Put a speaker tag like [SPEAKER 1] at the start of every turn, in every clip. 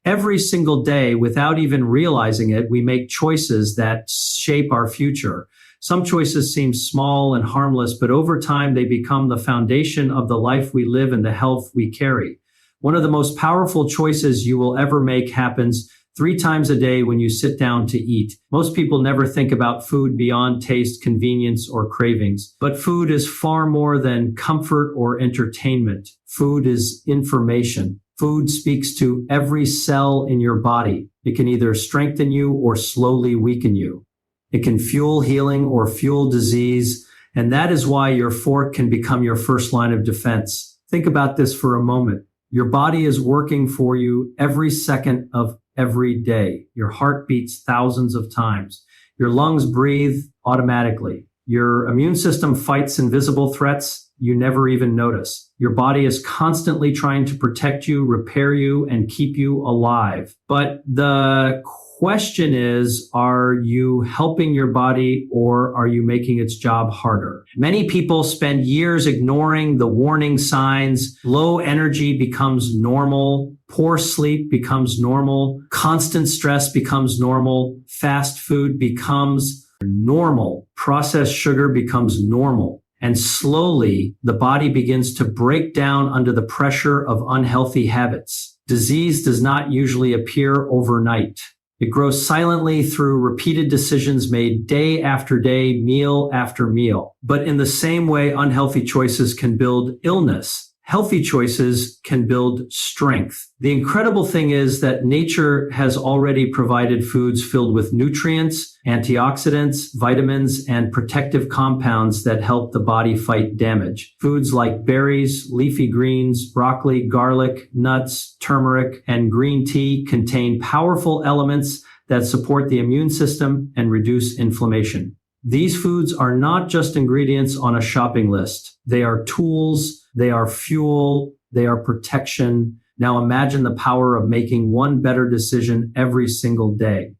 [SPEAKER 1] Every single day, without even realizing it, we make choices that shape our future. Some choices seem small and harmless, but over time they become the foundation of the life we live and the health we carry. One of the most powerful choices you will ever make happens 3 times a day when you sit down to eat. Most people never think about food beyond taste, convenience, or cravings. But food is far more than comfort or entertainment. Food is information. Food speaks to every cell in your body. It can either strengthen you or slowly weaken you. It can fuel healing or fuel disease. And that is why your fork can become your first line of defense. Think about this for a moment. Your body is working for you every second of every day. Your heart beats thousands of times. Your lungs breathe automatically. Your immune system fights invisible threats you never even notice. Your body is constantly trying to protect you, repair you, and keep you alive. But the question is, are you helping your body or are you making its job harder? Many people spend years ignoring the warning signs. Low energy becomes normal. Poor sleep becomes normal. Constant stress becomes normal. Fast food becomes normal. Processed sugar becomes normal. And slowly, the body begins to break down under the pressure of unhealthy habits. Disease does not usually appear overnight. It grows silently through repeated decisions made day after day, meal after meal. But in the same way unhealthy choices can build illness, healthy choices can build strength. The incredible thing is that nature has already provided foods filled with nutrients, antioxidants, vitamins, and protective compounds that help the body fight damage. Foods like berries, leafy greens, broccoli, garlic, nuts, turmeric, and green tea contain powerful elements that support the immune system and reduce inflammation. These foods are not just ingredients on a shopping list. They are tools, they are fuel, they are protection. Now imagine the power of making one better decision every single day.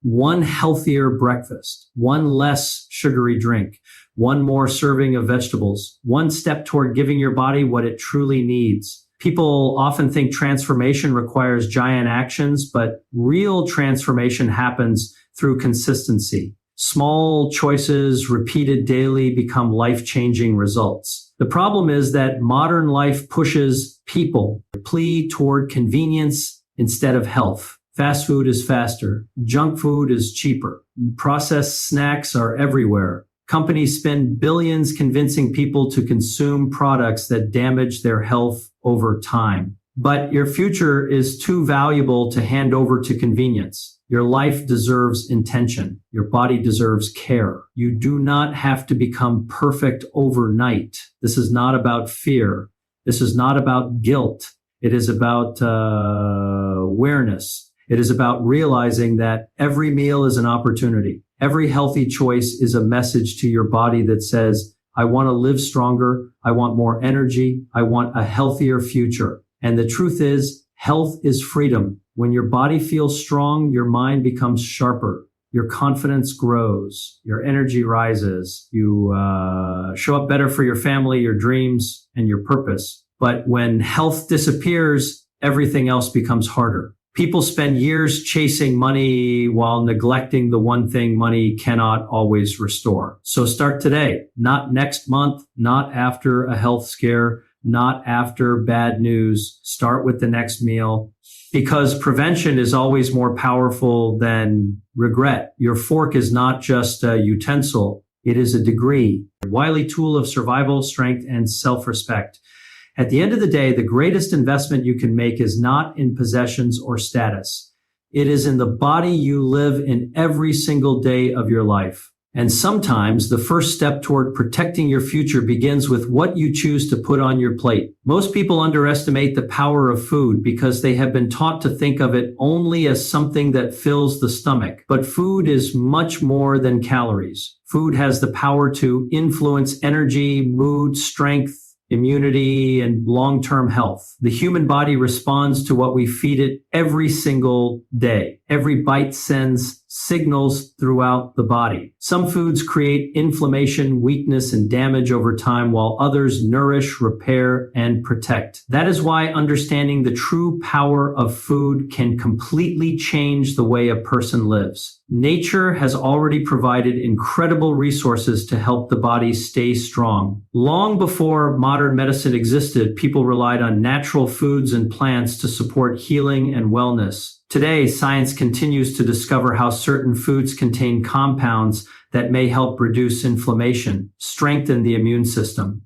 [SPEAKER 1] One healthier breakfast, one less sugary drink, one more serving of vegetables, one step toward giving your body what it truly needs. People often think transformation requires giant actions, but real transformation happens through consistency. Small choices repeated daily become life-changing results. The problem is that modern life pushes people to plea toward convenience instead of health. Fast food is faster. Junk food is cheaper. Processed snacks are everywhere. Companies spend billions convincing people to consume products that damage their health over time. But your future is too valuable to hand over to convenience. Your life deserves intention. Your body deserves care. You do not have to become perfect overnight. This is not about fear. This is not about guilt. It is about awareness. It is about realizing that every meal is an opportunity. Every healthy choice is a message to your body that says, I want to live stronger. I want more energy. I want a healthier future. And the truth is, health is freedom. When your body feels strong, your mind becomes sharper. Your confidence grows. Your energy rises. You show up better for your family, your dreams, and your purpose. But when health disappears, everything else becomes harder. People spend years chasing money while neglecting the one thing money cannot always restore. So start today, not next month, not after a health scare, not after bad news. Start with the next meal, because prevention is always more powerful than regret. Your fork is not just a utensil. It is a degree, a wily tool of survival, strength, and self-respect. At the end of the day, the greatest investment you can make is not in possessions or status. It is in the body you live in every single day of your life. And sometimes the first step toward protecting your future begins with what you choose to put on your plate. Most people underestimate the power of food because they have been taught to think of it only as something that fills the stomach. But food is much more than calories. Food has the power to influence energy, mood, strength, immunity, and long-term health. The human body responds to what we feed it every single day. Every bite sends signals throughout the body. Some foods create inflammation, weakness, and damage over time, while others nourish, repair, and protect. That is why understanding the true power of food can completely change the way a person lives. Nature has already provided incredible resources to help the body stay strong. Long before modern medicine existed, people relied on natural foods and plants to support healing and wellness. Today, science continues to discover how certain foods contain compounds that may help reduce inflammation, strengthen the immune system,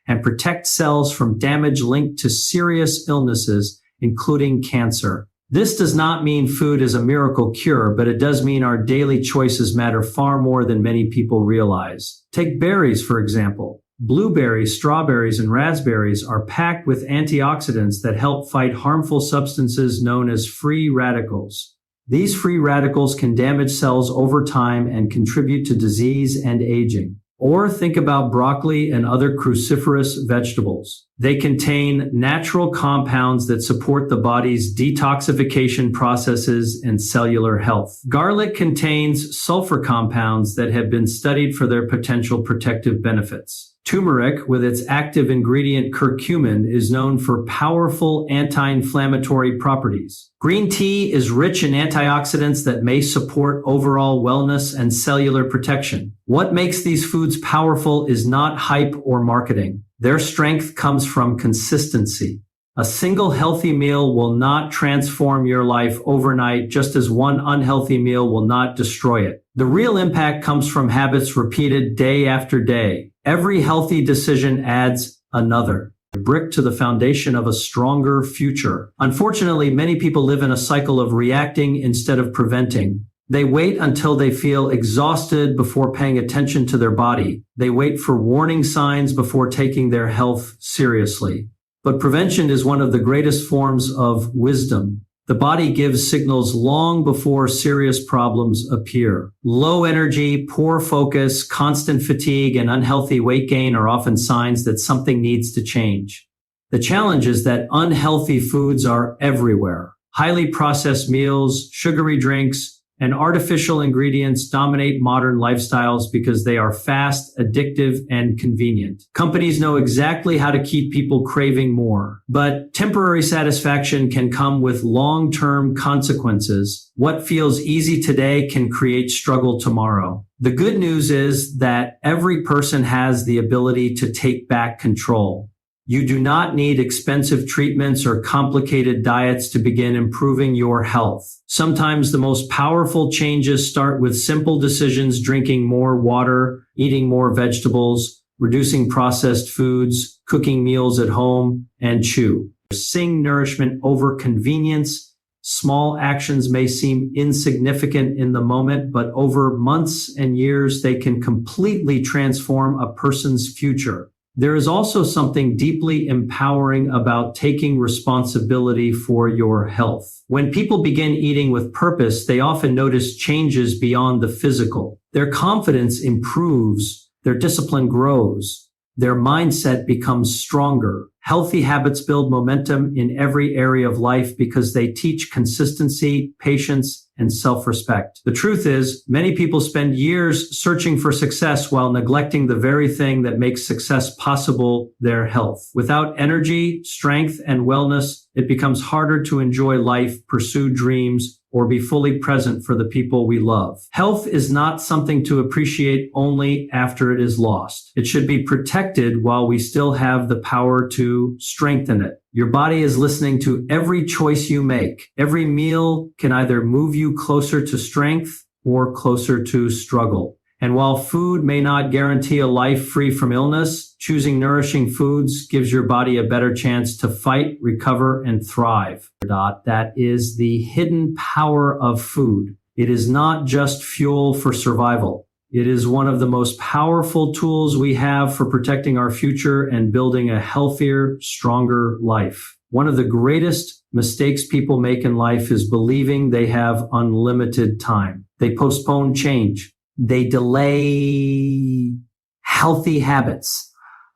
[SPEAKER 1] and protect cells from damage linked to serious illnesses, including cancer. This does not mean food is a miracle cure, but it does mean our daily choices matter far more than many people realize. Take berries, for example. Blueberries, strawberries, and raspberries are packed with antioxidants that help fight harmful substances known as free radicals. These free radicals can damage cells over time and contribute to disease and aging. Or think about broccoli and other cruciferous vegetables. They contain natural compounds that support the body's detoxification processes and cellular health. Garlic contains sulfur compounds that have been studied for their potential protective benefits. Turmeric, with its active ingredient curcumin, is known for powerful anti-inflammatory properties. Green tea is rich in antioxidants that may support overall wellness and cellular protection. What makes these foods powerful is not hype or marketing. Their strength comes from consistency. A single healthy meal will not transform your life overnight, just as one unhealthy meal will not destroy it. The real impact comes from habits repeated day after day. Every healthy decision adds another brick to the foundation of a stronger future. Unfortunately, many people live in a cycle of reacting instead of preventing. They wait until they feel exhausted before paying attention to their body. They wait for warning signs before taking their health seriously. But prevention is one of the greatest forms of wisdom. The body gives signals long before serious problems appear. Low energy, poor focus, constant fatigue, and unhealthy weight gain are often signs that something needs to change. The challenge is that unhealthy foods are everywhere. Highly processed meals, sugary drinks, and artificial ingredients dominate modern lifestyles because they are fast, addictive, and convenient. Companies know exactly how to keep people craving more, but temporary satisfaction can come with long-term consequences. What feels easy today can create struggle tomorrow. The good news is that every person has the ability to take back control. You do not need expensive treatments or complicated diets to begin improving your health. Sometimes the most powerful changes start with simple decisions: drinking more water, eating more vegetables, reducing processed foods, cooking meals at home, and choosing nourishment over convenience. Small actions may seem insignificant in the moment, but over months and years, they can completely transform a person's future. There is also something deeply empowering about taking responsibility for your health. When people begin eating with purpose, they often notice changes beyond the physical. Their confidence improves, their discipline grows, their mindset becomes stronger. Healthy habits build momentum in every area of life because they teach consistency, patience, and self-respect. The truth is, many people spend years searching for success while neglecting the very thing that makes success possible: their health. Without energy, strength, and wellness, it becomes harder to enjoy life, pursue dreams, or be fully present for the people we love. Health is not something to appreciate only after it is lost. It should be protected while we still have the power to strengthen it. Your body is listening to every choice you make. Every meal can either move you closer to strength or closer to struggle. And while food may not guarantee a life free from illness, choosing nourishing foods gives your body a better chance to fight, recover, and thrive. That is the hidden power of food. It is not just fuel for survival. It is one of the most powerful tools we have for protecting our future and building a healthier, stronger life. One of the greatest mistakes people make in life is believing they have unlimited time. They postpone change. They delay healthy habits.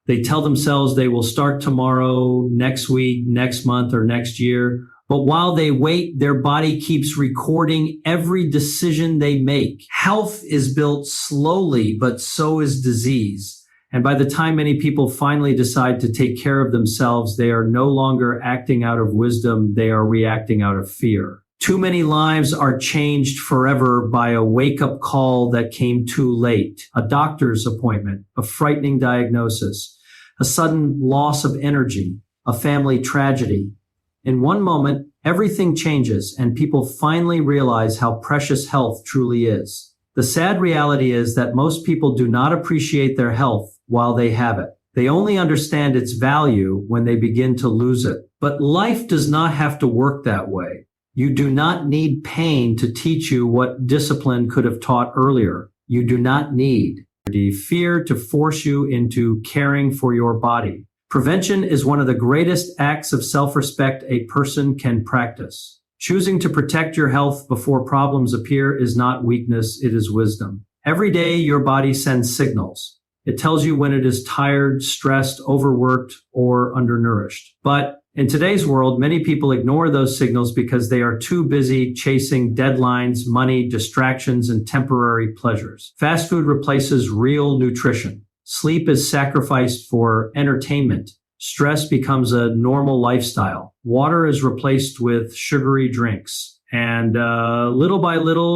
[SPEAKER 1] They tell themselves they will start tomorrow, next week, next month, or next year, But while they wait, their body keeps recording every decision they make. Health is built slowly, but so is disease. And by the time many people finally decide to take care of themselves, they are no longer acting out of wisdom, they are reacting out of fear. Too many lives are changed forever by a wake-up call that came too late, a doctor's appointment, a frightening diagnosis, a sudden loss of energy, a family tragedy. In one moment, everything changes and people finally realize how precious health truly is. The sad reality is that most people do not appreciate their health while they have it. They only understand its value when they begin to lose it. But life does not have to work that way. You do not need pain to teach you what discipline could have taught earlier. You do not need fear to force you into caring for your body. Prevention is one of the greatest acts of self-respect a person can practice. Choosing to protect your health before problems appear is not weakness, it is wisdom. Every day, your body sends signals. It tells you when it is tired, stressed, overworked, or undernourished. But in today's world, many people ignore those signals because they are too busy chasing deadlines, money, distractions, and temporary pleasures. Fast food replaces real nutrition. Sleep is sacrificed for entertainment. Stress becomes a normal lifestyle. Water is replaced with sugary drinks. And little by little,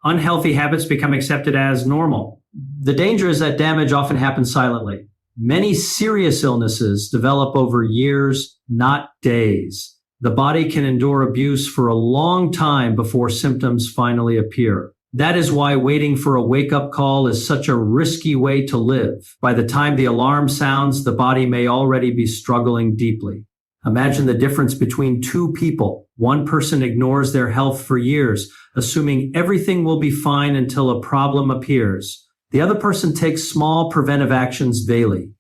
[SPEAKER 1] unhealthy habits become accepted as normal. The danger is that damage often happens silently. Many serious illnesses develop over years, not days. The body can endure abuse for a long time before symptoms finally appear. That is why waiting for a wake-up call is such a risky way to live. By the time the alarm sounds, the body may already be struggling deeply. Imagine the difference between two people. One person ignores their health for years, assuming everything will be fine until a problem appears. The other person takes small preventive actions daily.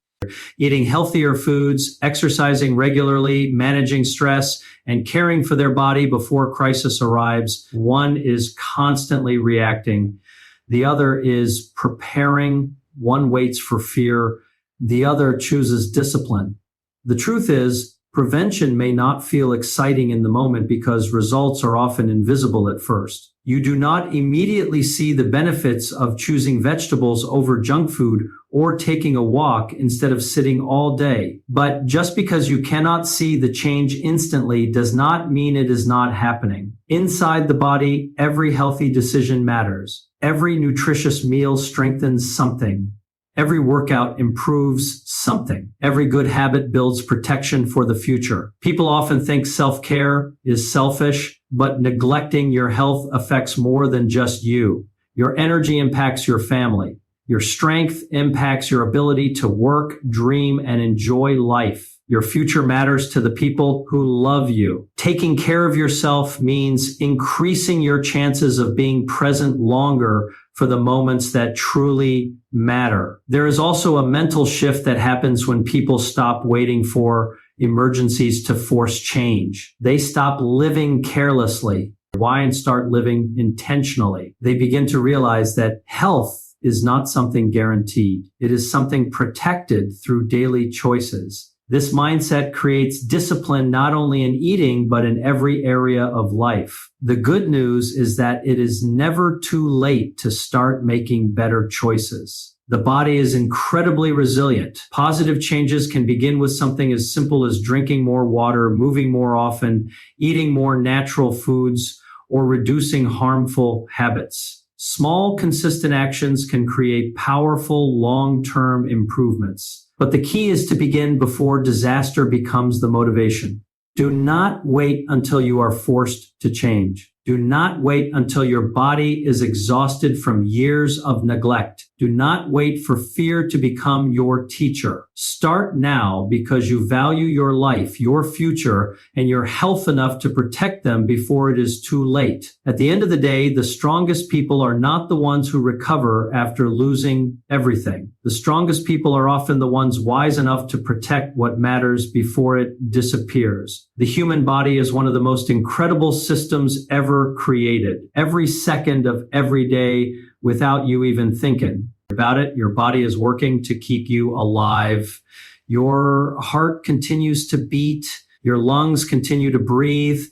[SPEAKER 1] Eating healthier foods, exercising regularly, managing stress, and caring for their body before crisis arrives. One is constantly reacting. The other is preparing. One waits for fear. The other chooses discipline. The truth is, prevention may not feel exciting in the moment because results are often invisible at first. You do not immediately see the benefits of choosing vegetables over junk food or taking a walk instead of sitting all day. But just because you cannot see the change instantly does not mean it is not happening. Inside the body, every healthy decision matters. Every nutritious meal strengthens something. Every workout improves something. Every good habit builds protection for the future. People often think self-care is selfish, but neglecting your health affects more than just you. Your energy impacts your family. Your strength impacts your ability to work, dream, and enjoy life. Your future matters to the people who love you. Taking care of yourself means increasing your chances of being present longer for the moments that truly matter. There is also a mental shift that happens when people stop waiting for emergencies to force change. They stop living carelessly. Why? And start living intentionally. They begin to realize that health is not something guaranteed. It is something protected through daily choices. This mindset creates discipline not only in eating, but in every area of life. The good news is that it is never too late to start making better choices. The body is incredibly resilient. Positive changes can begin with something as simple as drinking more water, moving more often, eating more natural foods, or reducing harmful habits. Small, consistent actions can create powerful, long-term improvements. But the key is to begin before disaster becomes the motivation. Do not wait until you are forced to change. Do not wait until your body is exhausted from years of neglect. Do not wait for fear to become your teacher. Start now because you value your life, your future, and your health enough to protect them before it is too late. At the end of the day, the strongest people are not the ones who recover after losing everything. The strongest people are often the ones wise enough to protect what matters before it disappears. The human body is one of the most incredible systems ever created. Every second of every day, without you even thinking about it, your body is working to keep you alive. Your heart continues to beat, your lungs continue to breathe,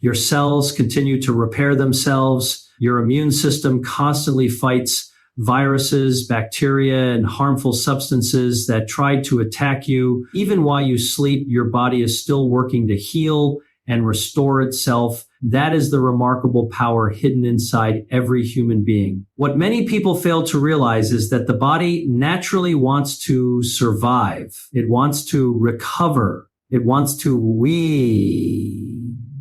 [SPEAKER 1] your cells continue to repair themselves, your immune system constantly fights viruses, bacteria, and harmful substances that try to attack you. Even while you sleep, your body is still working to heal and restore itself. That is the remarkable power hidden inside every human being. What many people fail to realize is that the body naturally wants to survive. It wants to recover. It wants to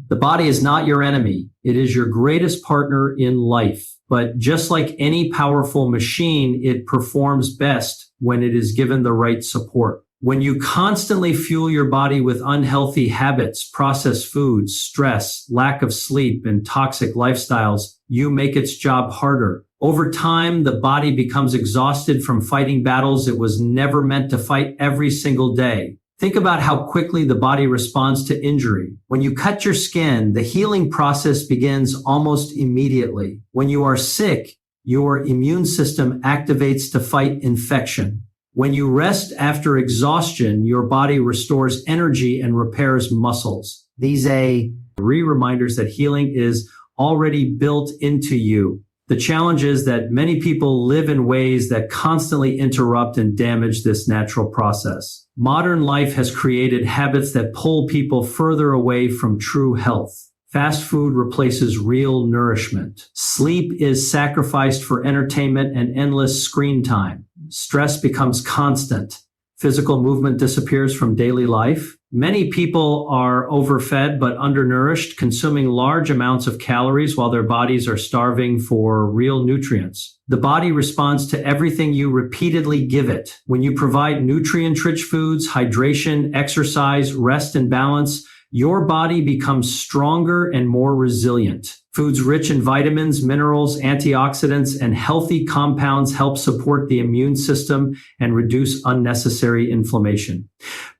[SPEAKER 1] The body is not your enemy. It is your greatest partner in life. But just like any powerful machine, it performs best when it is given the right support. When you constantly fuel your body with unhealthy habits, processed foods, stress, lack of sleep, and toxic lifestyles, you make its job harder. Over time, the body becomes exhausted from fighting battles it was never meant to fight every single day. Think about how quickly the body responds to injury. When you cut your skin, the healing process begins almost immediately. When you are sick, your immune system activates to fight infection. When you rest after exhaustion, your body restores energy and repairs muscles. These are reminders that healing is already built into you. The challenge is that many people live in ways that constantly interrupt and damage this natural process. Modern life has created habits that pull people further away from true health. Fast food replaces real nourishment. Sleep is sacrificed for entertainment and endless screen time. Stress becomes constant. Physical movement disappears from daily life. Many people are overfed but undernourished, consuming large amounts of calories while their bodies are starving for real nutrients. The body responds to everything you repeatedly give it. When you provide nutrient-rich foods, hydration, exercise, rest, and balance, your body becomes stronger and more resilient. Foods rich in vitamins, minerals, antioxidants, and healthy compounds help support the immune system and reduce unnecessary inflammation.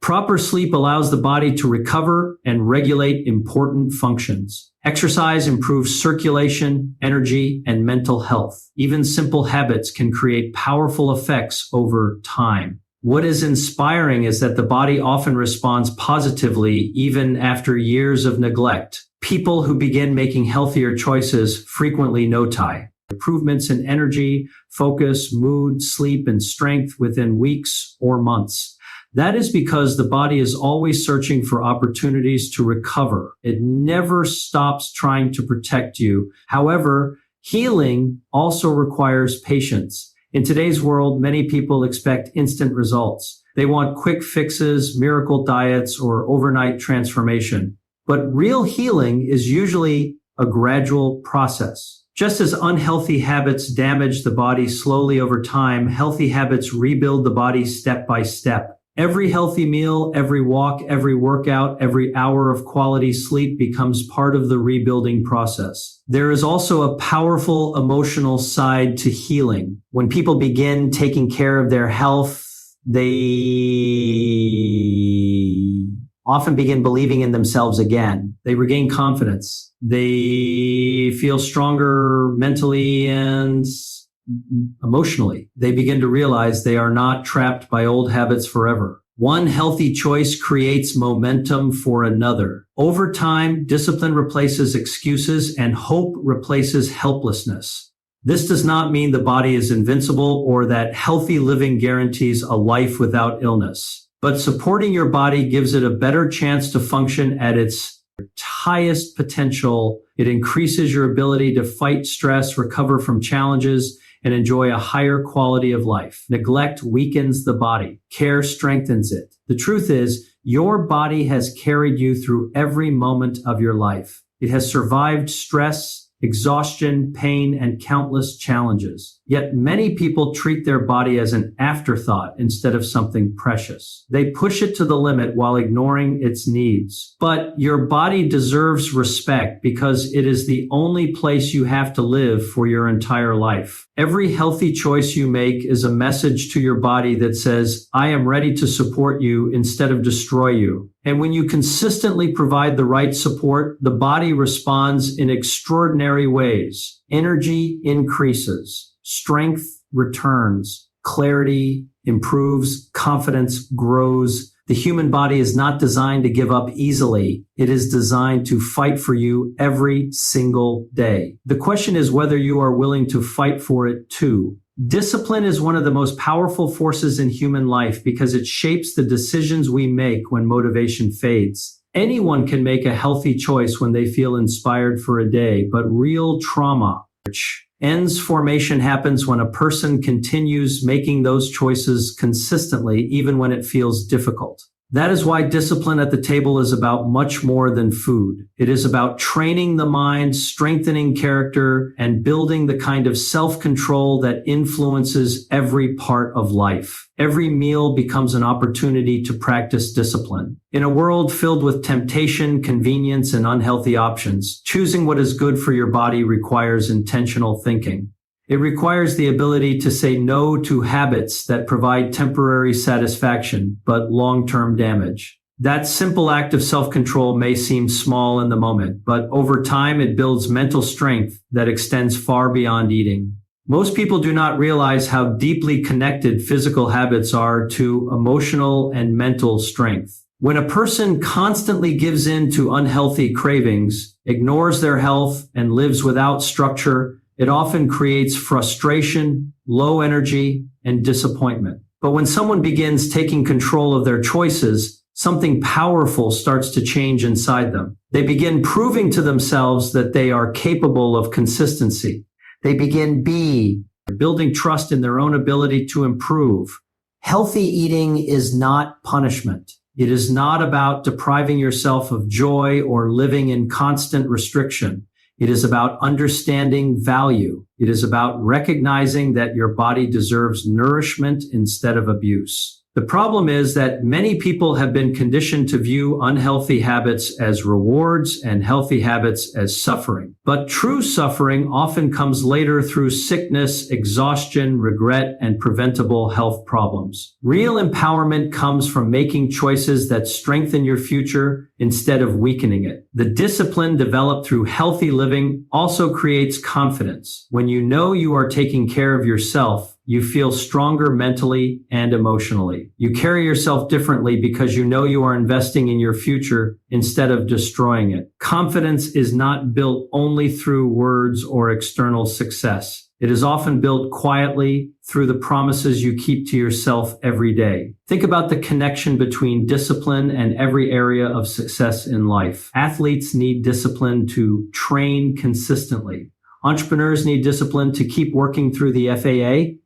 [SPEAKER 1] Proper sleep allows the body to recover and regulate important functions. Exercise improves circulation, energy, and mental health. Even simple habits can create powerful effects over time. What is inspiring is that the body often responds positively even after years of neglect. People who begin making healthier choices frequently notice improvements in energy, focus, mood, sleep, and strength within weeks or months. That is because the body is always searching for opportunities to recover. It never stops trying to protect you. However, healing also requires patience. In today's world, many people expect instant results. They want quick fixes, miracle diets, or overnight transformation. But real healing is usually a gradual process. Just as unhealthy habits damage the body slowly over time, healthy habits rebuild the body step by step. Every healthy meal, every walk, every workout, every hour of quality sleep becomes part of the rebuilding process. There is also a powerful emotional side to healing. When people begin taking care of their health, they often begin believing in themselves again. They regain confidence. They feel stronger mentally and emotionally. They begin to realize they are not trapped by old habits forever. One healthy choice creates momentum for another. Over time, discipline replaces excuses and hope replaces helplessness. This does not mean the body is invincible or that healthy living guarantees a life without illness. But supporting your body gives it a better chance to function at its highest potential. It increases your ability to fight stress, recover from challenges, and enjoy a higher quality of life. Neglect weakens the body. Care strengthens it. The truth is, your body has carried you through every moment of your life. It has survived stress, exhaustion, pain, and countless challenges. Yet many people treat their body as an afterthought instead of something precious. They push it to the limit while ignoring its needs. But your body deserves respect because it is the only place you have to live for your entire life. Every healthy choice you make is a message to your body that says, I am ready to support you instead of destroy you. And when you consistently provide the right support, the body responds in extraordinary ways. Energy increases, strength returns, clarity improves, confidence grows. The human body is not designed to give up easily. It is designed to fight for you every single day. The question is whether you are willing to fight for it too. Discipline is one of the most powerful forces in human life because it shapes the decisions we make when motivation fades. Anyone can make a healthy choice when they feel inspired for a day, but real trauma ends formation happens when a person continues making those choices consistently, even when it feels difficult. That is why discipline at the table is about much more than food. It is about training the mind, strengthening character, and building the kind of self-control that influences every part of life. Every meal becomes an opportunity to practice discipline. In a world filled with temptation, convenience, and unhealthy options, choosing what is good for your body requires intentional thinking. It requires the ability to say no to habits that provide temporary satisfaction, but long-term damage. That simple act of self-control may seem small in the moment, but over time it builds mental strength that extends far beyond eating. Most people do not realize how deeply connected physical habits are to emotional and mental strength. When a person constantly gives in to unhealthy cravings, ignores their health, and lives without structure, it often creates frustration, low energy, and disappointment. But when someone begins taking control of their choices, something powerful starts to change inside them. They begin proving to themselves that they are capable of consistency. They begin building trust in their own ability to improve. Healthy eating is not punishment. It is not about depriving yourself of joy or living in constant restriction. It is about understanding value. It is about recognizing that your body deserves nourishment instead of abuse. The problem is that many people have been conditioned to view unhealthy habits as rewards and healthy habits as suffering. But true suffering often comes later through sickness, exhaustion, regret, and preventable health problems. Real empowerment comes from making choices that strengthen your future instead of weakening it. The discipline developed through healthy living also creates confidence. When you know you are taking care of yourself, you feel stronger mentally and emotionally. You carry yourself differently because you know you are investing in your future instead of destroying it. Confidence is not built only through words or external success. It is often built quietly through the promises you keep to yourself every day. Think about the connection between discipline and every area of success in life. Athletes need discipline to train consistently. Entrepreneurs need discipline to keep working through the FAA.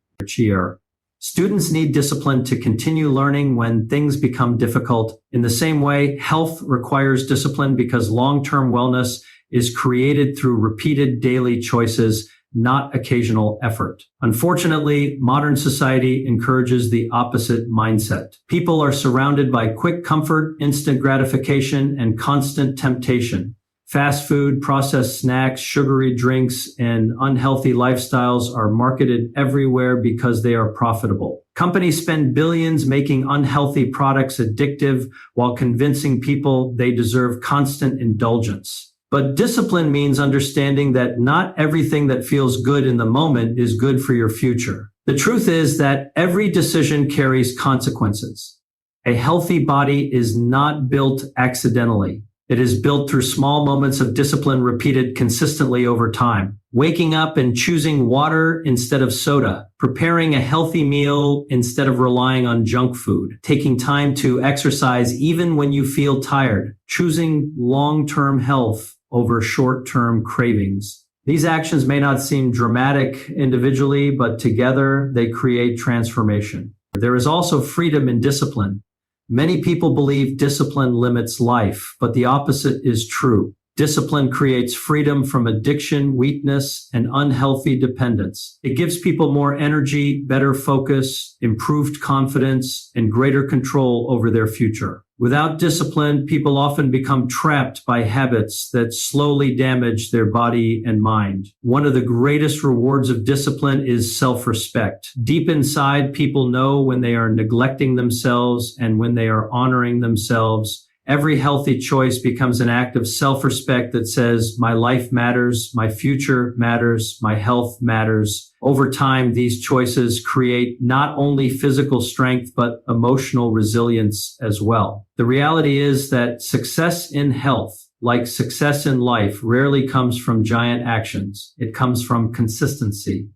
[SPEAKER 1] Students need discipline to continue learning when things become difficult. In the same way, health requires discipline because long-term wellness is created through repeated daily choices, not occasional effort. Unfortunately, modern society encourages the opposite mindset. People are surrounded by quick comfort, instant gratification, and constant temptation. Fast food, processed snacks, sugary drinks, and unhealthy lifestyles are marketed everywhere because they are profitable. Companies spend billions making unhealthy products addictive while convincing people they deserve constant indulgence. But discipline means understanding that not everything that feels good in the moment is good for your future. The truth is that every decision carries consequences. A healthy body is not built accidentally. It is built through small moments of discipline repeated consistently over time. Waking up and choosing water instead of soda, preparing a healthy meal instead of relying on junk food, taking time to exercise even when you feel tired, choosing long-term health over short-term cravings. These actions may not seem dramatic individually, but together they create transformation. There is also freedom in discipline. Many people believe discipline limits life, but the opposite is true. Discipline creates freedom from addiction, weakness, and unhealthy dependence. It gives people more energy, better focus, improved confidence, and greater control over their future. Without discipline, people often become trapped by habits that slowly damage their body and mind. One of the greatest rewards of discipline is self-respect. Deep inside, people know when they are neglecting themselves and when they are honoring themselves. Every healthy choice becomes an act of self-respect that says, my life matters, my future matters, my health matters. Over time, these choices create not only physical strength, but emotional resilience as well. The reality is that success in health, like success in life, rarely comes from giant actions. It comes from consistency.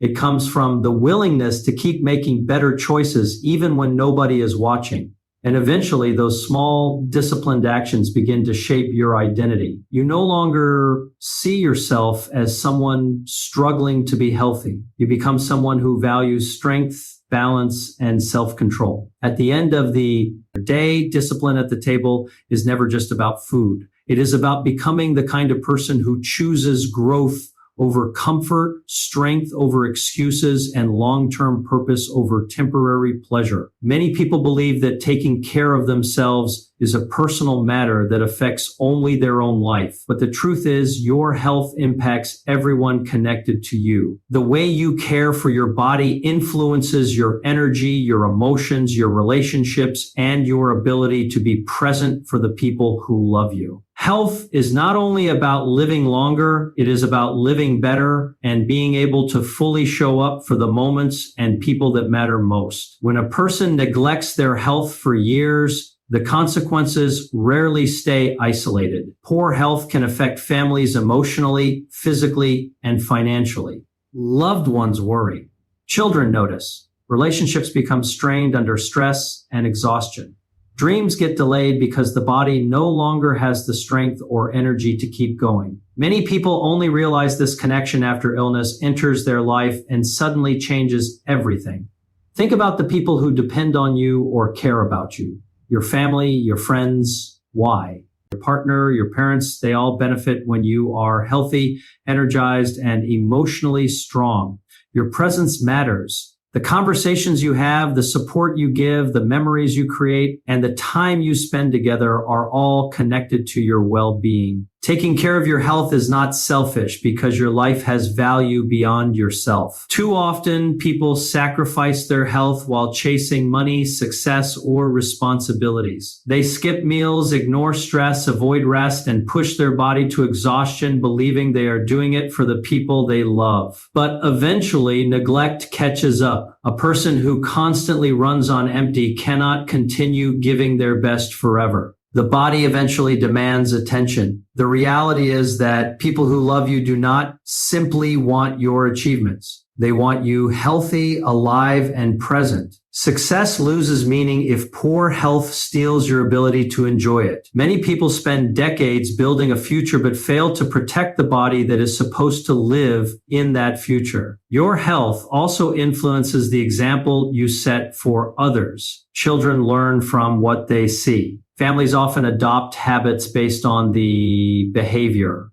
[SPEAKER 1] It comes from the willingness to keep making better choices even when nobody is watching. And eventually, those small, disciplined actions begin to shape your identity. You no longer see yourself as someone struggling to be healthy. You become someone who values strength, balance, and self-control. At the end of the day, discipline at the table is never just about food. It is about becoming the kind of person who chooses growth over comfort, strength over excuses, and long-term purpose over temporary pleasure. Many people believe that taking care of themselves is a personal matter that affects only their own life. But the truth is, your health impacts everyone connected to you. The way you care for your body influences your energy, your emotions, your relationships, and your ability to be present for the people who love you. Health is not only about living longer, it is about living better and being able to fully show up for the moments and people that matter most. When a person neglects their health for years, the consequences rarely stay isolated. Poor health can affect families emotionally, physically, and financially. Loved ones worry. Children notice. Relationships become strained under stress and exhaustion. Dreams get delayed because the body no longer has the strength or energy to keep going. Many people only realize this connection after illness enters their life and suddenly changes everything. Think about the people who depend on you or care about you. Your family, your friends. Why? Your partner, your parents, they all benefit when you are healthy, energized, and emotionally strong. Your presence matters. The conversations you have, the support you give, the memories you create, and the time you spend together are all connected to your well-being. Taking care of your health is not selfish because your life has value beyond yourself. Too often, people sacrifice their health while chasing money, success, or responsibilities. They skip meals, ignore stress, avoid rest, and push their body to exhaustion, believing they are doing it for the people they love. But eventually, neglect catches up. A person who constantly runs on empty cannot continue giving their best forever. The body eventually demands attention. The reality is that people who love you do not simply want your achievements. They want you healthy, alive, and present. Success loses meaning if poor health steals your ability to enjoy it. Many people spend decades building a future but fail to protect the body that is supposed to live in that future. Your health also influences the example you set for others. Children learn from what they see. Families often adopt habits based on the behavior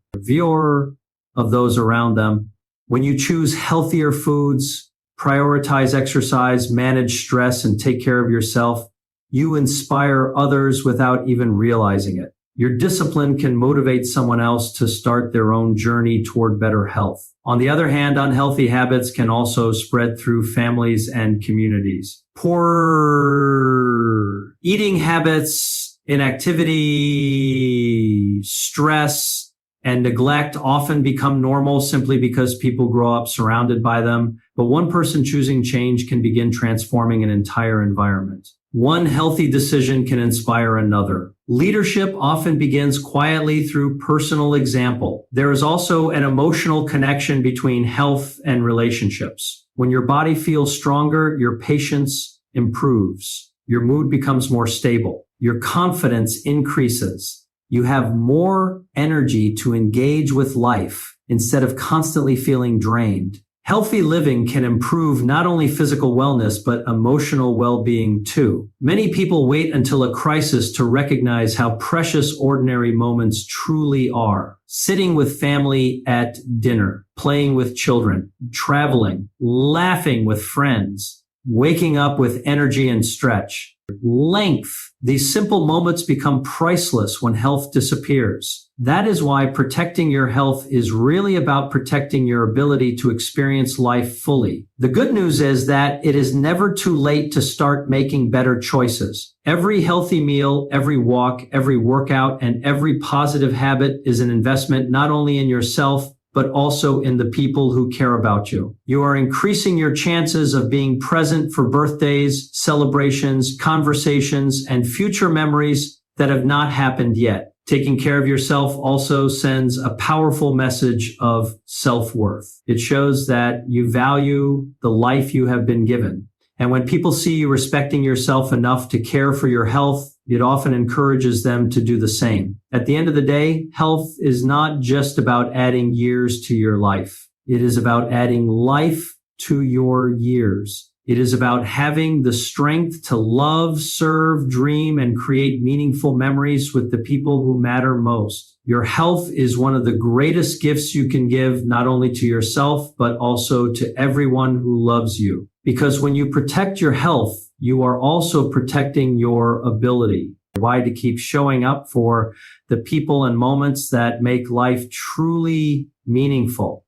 [SPEAKER 1] of those around them. When you choose healthier foods, prioritize exercise, manage stress, and take care of yourself, you inspire others without even realizing it. Your discipline can motivate someone else to start their own journey toward better health. On the other hand, unhealthy habits can also spread through families and communities. Poor eating habits, inactivity, stress, and neglect often become normal simply because people grow up surrounded by them. But one person choosing change can begin transforming an entire environment. One healthy decision can inspire another. Leadership often begins quietly through personal example. There is also an emotional connection between health and relationships. When your body feels stronger, your patience improves. Your mood becomes more stable. Your confidence increases. You have more energy to engage with life instead of constantly feeling drained. Healthy living can improve not only physical wellness, but emotional well-being too. Many people wait until a crisis to recognize how precious ordinary moments truly are. Sitting with family at dinner, playing with children, traveling, laughing with friends. waking up with energy and stretch. Length. These simple moments become priceless when health disappears. That is why protecting your health is really about protecting your ability to experience life fully. The good news is that it is never too late to start making better choices. Every healthy meal, every walk, every workout, and every positive habit is an investment not only in yourself, but also in the people who care about you. You are increasing your chances of being present for birthdays, celebrations, conversations, and future memories that have not happened yet. Taking care of yourself also sends a powerful message of self-worth. It shows that you value the life you have been given. And when people see you respecting yourself enough to care for your health, it often encourages them to do the same. At the end of the day, health is not just about adding years to your life. It is about adding life to your years. It is about having the strength to love, serve, dream, and create meaningful memories with the people who matter most. Your health is one of the greatest gifts you can give, not only to yourself, but also to everyone who loves you. Because when you protect your health, you are also protecting your ability. Why to keep showing up for the people and moments that make life truly meaningful.